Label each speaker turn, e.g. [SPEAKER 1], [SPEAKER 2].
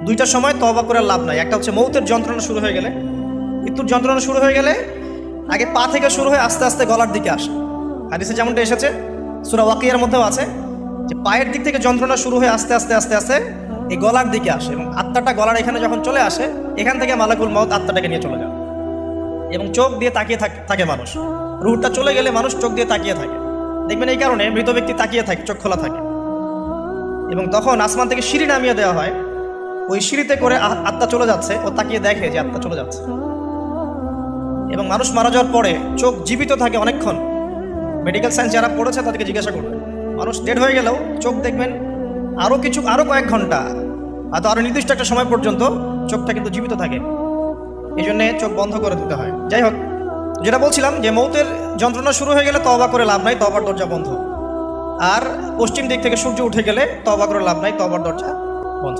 [SPEAKER 1] দুইটার সময় তওবা করে লাভ নাই। একটা হচ্ছে মৌতের যন্ত্রণা শুরু হয়ে গেলে, মৃত্যুর যন্ত্রণা শুরু হয়ে গেলে আগে পা থেকে শুরু হয়ে আস্তে আস্তে গলার দিকে আসে। হাদিসে যেমনটা এসেছে, সূরা ওয়াকিয়ার মধ্যেও আছে যে পায়ের দিক থেকে যন্ত্রণা শুরু হয়ে আস্তে আস্তে আস্তে আস্তে এই গলার দিকে আসে, এবং আত্মাটা গলার এখানে যখন চলে আসে, এখান থেকে মালাকুল মউত আত্মাটাকে নিয়ে চলে যায় এবং চোখ দিয়ে তাকিয়ে থাকে মানুষ। রুহটা চলে গেলে মানুষ চোখ দিয়ে তাকিয়ে থাকে, দেখবেন এই কারণে মৃত ব্যক্তি তাকিয়ে থাকে, চোখ খোলা থাকে। এবং তখন আসমান থেকে সিঁড়ি নামিয়ে দেওয়া হয়, ওই সিঁড়িতে করে আত্মা চলে যাচ্ছে, ও তাকিয়ে দেখে যে আত্মা চলে যাচ্ছে। এবং মানুষ মারা যাওয়ার পরে চোখ জীবিত থাকে অনেকক্ষণ। মেডিকেল সায়েন্স যারা পড়েছে তাদেরকে জিজ্ঞাসা করবে, মানুষ ডেড হয়ে গেলেও চোখ দেখবেন আরও কয়েক ঘন্টা, হয়তো আরও নির্দিষ্ট একটা সময় পর্যন্ত চোখটা কিন্তু জীবিত থাকে। এই জন্যে চোখ বন্ধ করে দিতে হয়। যাই হোক, যেটা বলছিলাম যে মৌতের যন্ত্রণা শুরু হয়ে গেলে তওবা করে লাভ নাই, তওবার দরজা বন্ধ। আর পশ্চিম দিক থেকে সূর্য উঠে গেলে তওবা করে লাভ নাই, তওবার দরজা বন্ধ।